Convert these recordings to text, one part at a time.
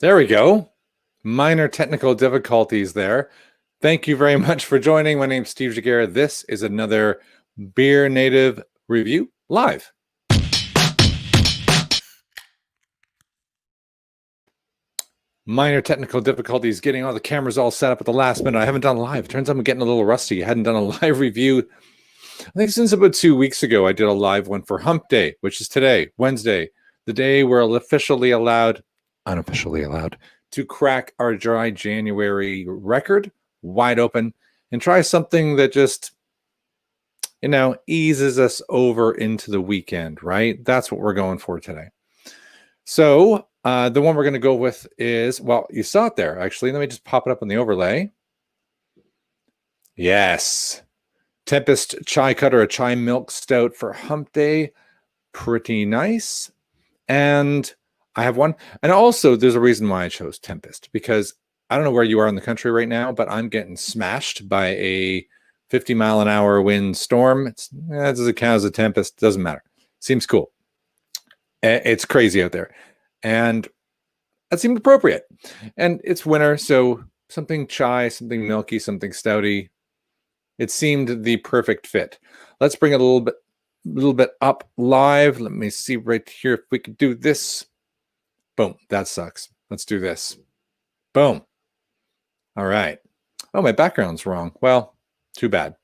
There we go. Minor technical difficulties there. Thank you very much for joining. My name's Steve Jagera. This is another BeerNative review live. Minor technical difficulties getting all the cameras all set up at the last minute. I haven't done live. Turns out I'm getting a little rusty. I hadn't done a live review. I think since about 2 weeks ago, I did a live one for Hump Day, which is today, Wednesday, the day we're unofficially allowed to crack our dry January record wide open and try something that just, eases us over into the weekend, right? That's what we're going for today. So the one we're going to go with is, well, you saw it there, actually. Let me just pop it up on the overlay. Yes. Tempest Chai Cutter, a chai milk stout for Hump Day. Pretty nice. And I have one. And also, there's a reason why I chose Tempest, because I don't know where you are in the country right now, but I'm getting smashed by a 50-mile-an-hour wind storm. It doesn't count as a Tempest. Doesn't matter. Seems cool. It's crazy out there. And that seemed appropriate. And it's winter, so something chai, something milky, something stouty. It seemed the perfect fit. Let's bring it a little bit up live. Let me see right here if we could do this. Boom. That sucks. Let's do this. Boom. All right. Oh, my background's wrong. Well, too bad.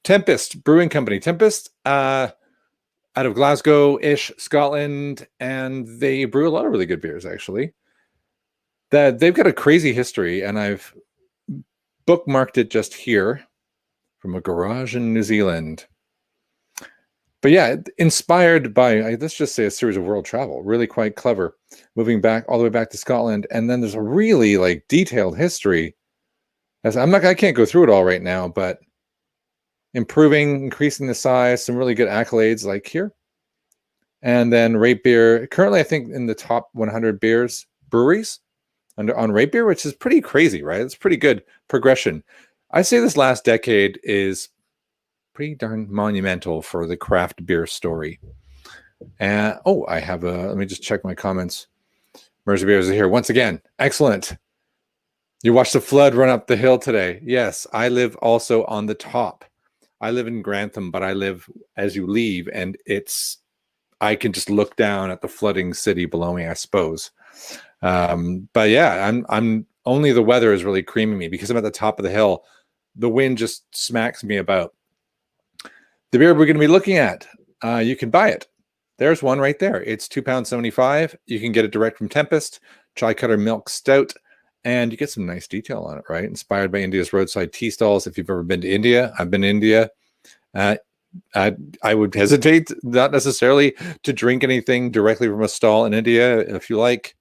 Tempest Brewing Company. Tempest, out of Glasgow-ish, Scotland, and they brew a lot of really good beers, actually. They've got a crazy history, and I've bookmarked it just here from a garage in New Zealand. But yeah, inspired by, let's just say, a series of world travel. Really quite clever. Moving back all the way back to Scotland, and then there's a really detailed history. I can't go through it all right now, but improving, increasing the size, some really good accolades like here. And then Rate Beer, currently I think in the top 100 breweries on Rate Beer, which is pretty crazy, right? It's pretty good progression. I say this last decade is pretty darn monumental for the craft beer story. And I have let me just check my comments. Mersey Beers is here once again. Excellent. You watched the flood run up the hill today. Yes, I live also on the top. I live in Grantham, but I live as you leave, and I can just look down at the flooding city below me, I suppose. But yeah, I'm only the weather is really creaming me because I'm at the top of the hill. The wind just smacks me about. The beer we're going to be looking at, you can buy it. There's one right there. It's £2.75. You can get it direct from Tempest, Chai Cutter Milk Stout, and you get some nice detail on it, right? Inspired by India's roadside tea stalls. If you've ever been to India, I've been to India. I would hesitate not necessarily to drink anything directly from a stall in India. If you like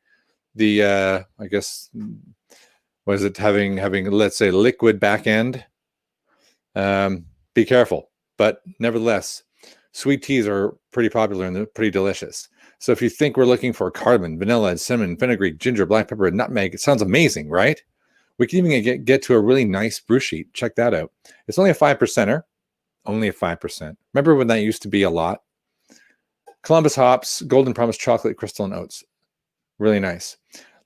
the, I guess, was it having let's say liquid back end? Be careful. But nevertheless, sweet teas are pretty popular and they're pretty delicious. So if you think we're looking for cardamom, vanilla, cinnamon, fenugreek, ginger, black pepper, and nutmeg, it sounds amazing, right? We can even get to a really nice brew sheet. Check that out. It's only a 5%er. Only a 5%. Remember when that used to be a lot? Columbus hops, Golden Promise chocolate, crystal, and oats. Really nice.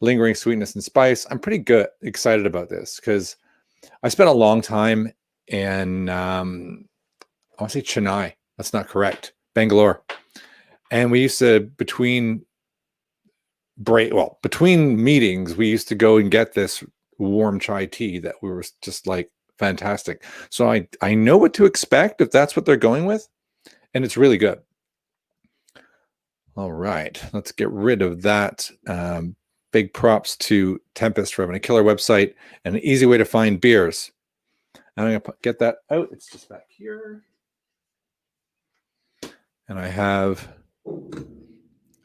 Lingering sweetness and spice. I'm pretty excited about this because I spent a long time in, I want to say Chennai. That's not correct. Bangalore. And we used to, between meetings, we used to go and get this warm chai tea that we were just like, fantastic. So I know what to expect if that's what they're going with, and it's really good. All right, let's get rid of that. Big props to Tempest for having a killer website and an easy way to find beers. And I'm gonna get that out. It's just back here, and I have a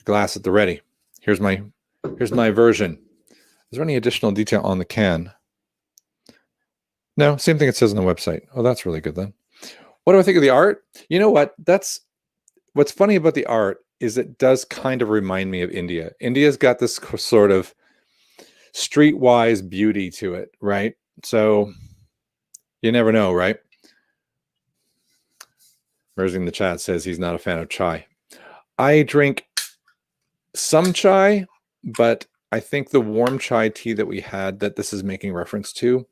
glass at the ready. Here's my version. Is there any additional detail on the can? No, same thing it says on the website. Oh, that's really good then. What do I think of the art? You know what? What's funny about the art is it does kind of remind me of India. India's got this sort of streetwise beauty to it, right? So you never know, right? Mersey in the chat says he's not a fan of chai. I drink some chai, but I think the warm chai tea that we had that this is making reference to,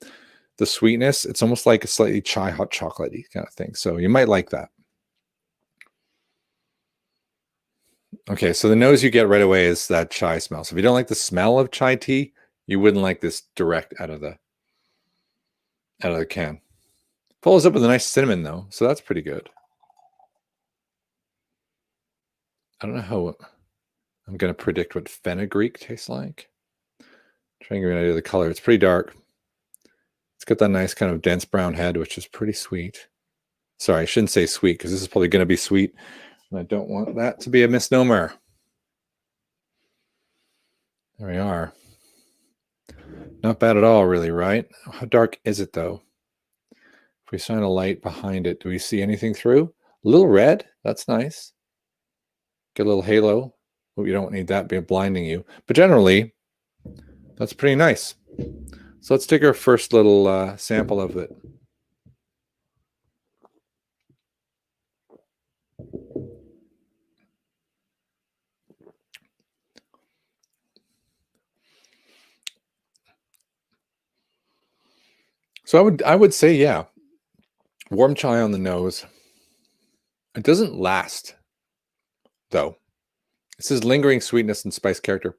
the sweetness, it's almost like a slightly chai hot chocolatey kind of thing. So you might like that. Okay, so the nose you get right away is that chai smell. So if you don't like the smell of chai tea, you wouldn't like this direct out of the can. Follows up with a nice cinnamon though, so that's pretty good. I don't know how I'm going to predict what fenugreek tastes like. Trying to get an idea of the color. It's pretty dark. It's got that nice kind of dense brown head, which is pretty sweet. Sorry, I shouldn't say sweet because this is probably going to be sweet. And I don't want that to be a misnomer. There we are. Not bad at all, really, right? How dark is it, though? If we shine a light behind it, do we see anything through? A little red. That's nice. Get a little halo. Oh, you don't need that being blinding you. But generally, that's pretty nice. So let's take our first little sample of it. So I would say, yeah, warm chai on the nose. It doesn't last, though. It says lingering sweetness and spice character.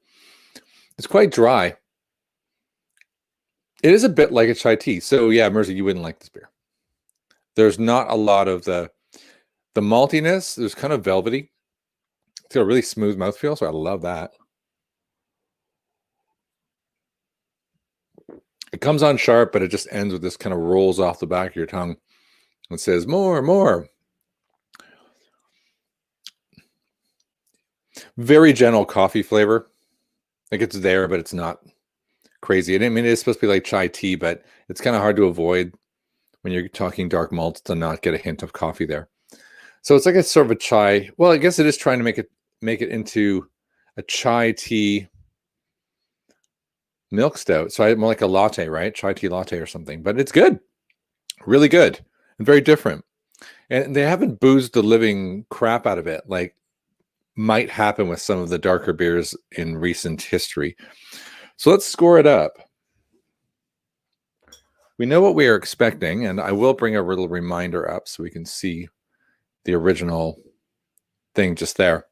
It's quite dry. It is a bit like a chai tea. So yeah, Mersey, you wouldn't like this beer. There's not a lot of the maltiness. There's kind of velvety. It's got a really smooth mouthfeel, so I love that. It comes on sharp, but it just ends with this kind of rolls off the back of your tongue. It says more, more. Very gentle coffee flavor. Like it's there, but it's not crazy. I mean, it's supposed to be like chai tea, but it's kind of hard to avoid when you're talking dark malts to not get a hint of coffee there. So it's like a sort of a chai. Well, I guess it is trying to make it into a chai tea milk stout. So more like a latte, right? Chai tea latte or something. But it's good. Really good. And very different. And they haven't boozed the living crap out of it like might happen with some of the darker beers in recent history. So let's score it up. We know what we are expecting, and I will bring a little reminder up so we can see the original thing just there.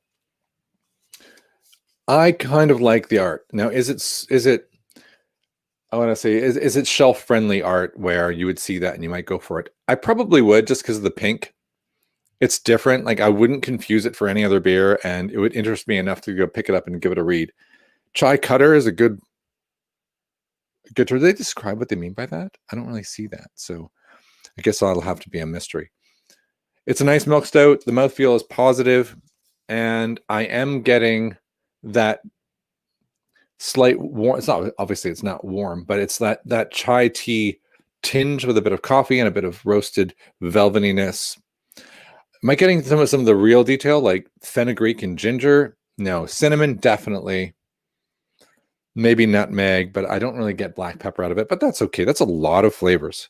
I kind of like the art. Now, is it I want to say, is it shelf-friendly art where you would see that and you might go for it? I probably would just because of the pink. It's different. Like I wouldn't confuse it for any other beer, and it would interest me enough to go pick it up and give it a read. Chai cutter is a good term. Do they describe what they mean by that? I don't really see that. So I guess that'll have to be a mystery. It's a nice milk stout. The mouthfeel is positive, and I am getting that slight warm. It's not obviously it's not warm, but it's that chai tea tinge with a bit of coffee and a bit of roasted velvetiness. Am I getting some of the real detail like fenugreek and ginger? No. Cinnamon, definitely. Maybe nutmeg, but I don't really get black pepper out of it. But that's okay. That's a lot of flavors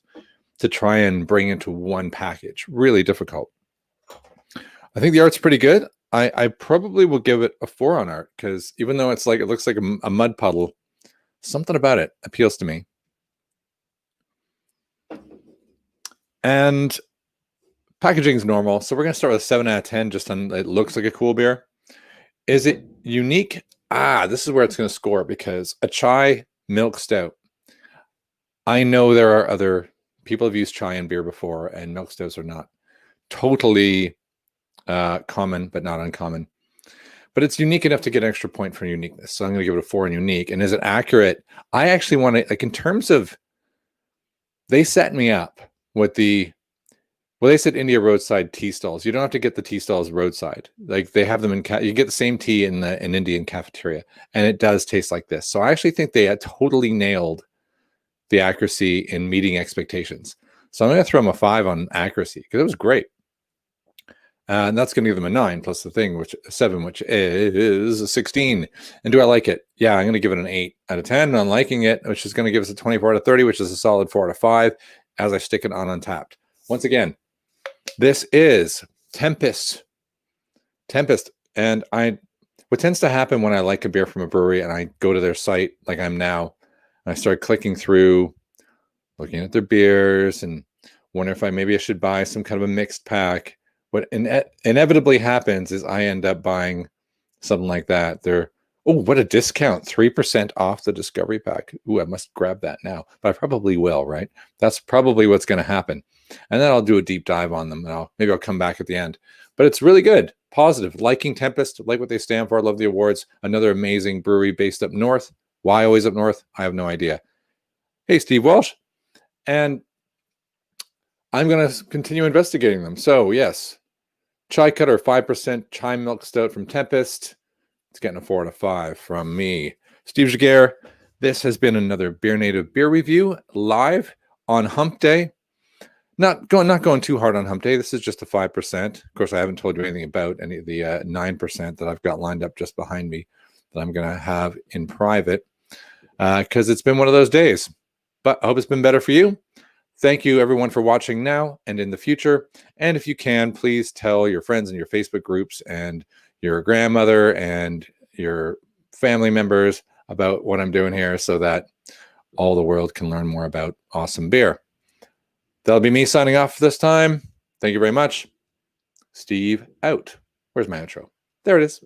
to try and bring into one package. Really difficult. I think the art's pretty good. I probably will give it a 4 on art because even though it looks like a mud puddle, something about it appeals to me. And packaging is normal, so we're going to start with a 7 out of 10 just on it looks like a cool beer. Is it unique? This is where it's going to score because a chai milk stout. I know there are other people have used chai in beer before, and milk stouts are not totally common, but not uncommon. But it's unique enough to get an extra point for uniqueness. So I'm going to give it a 4 in unique. And is it accurate? I actually want to, like in terms of, they set me up with they said India roadside tea stalls. You don't have to get the tea stalls roadside. Like they have them you get the same tea in an Indian cafeteria, and it does taste like this. So I actually think they had totally nailed the accuracy in meeting expectations. So I'm going to throw them a 5 on accuracy because it was great. And that's going to give them a 9 plus the thing, which 7, which is a 16. And do I like it? Yeah, I'm going to give it an 8 out of 10 on liking it, which is going to give us a 24 out of 30, which is a solid 4 out of 5 as I stick it on Untapped. Once again, this is Tempest. And what tends to happen when I like a beer from a brewery and I go to their site like I'm now, and I start clicking through, looking at their beers and wonder if maybe I should buy some kind of a mixed pack. What inevitably happens is I end up buying something like that. Oh, what a discount, 3% off the Discovery Pack. Ooh, I must grab that now, but I probably will, right? That's probably what's going to happen. And then I'll do a deep dive on them, and maybe I'll come back at the end. But it's really good, positive. Liking Tempest, like what they stand for. I love the awards. Another amazing brewery based up north. Why always up north? I have no idea. Hey, Steve Walsh. And I'm going to continue investigating them. So, yes, Chai Cutter 5% chai milk stout from Tempest. It's getting a 4 out of 5 from me, Steve Giguere. This has been another BeerNative beer review live on Hump Day. Not going too hard on Hump Day. This is just a 5%. Of course, I haven't told you anything about any of the 9% that I've got lined up just behind me that I'm going to have in private because it's been one of those days. But I hope it's been better for you. Thank you, everyone, for watching now and in the future. And if you can, please tell your friends in your Facebook groups and your grandmother and your family members about what I'm doing here so that all the world can learn more about awesome beer. That'll be me signing off this time. Thank you very much. Steve out. Where's my intro? There it is.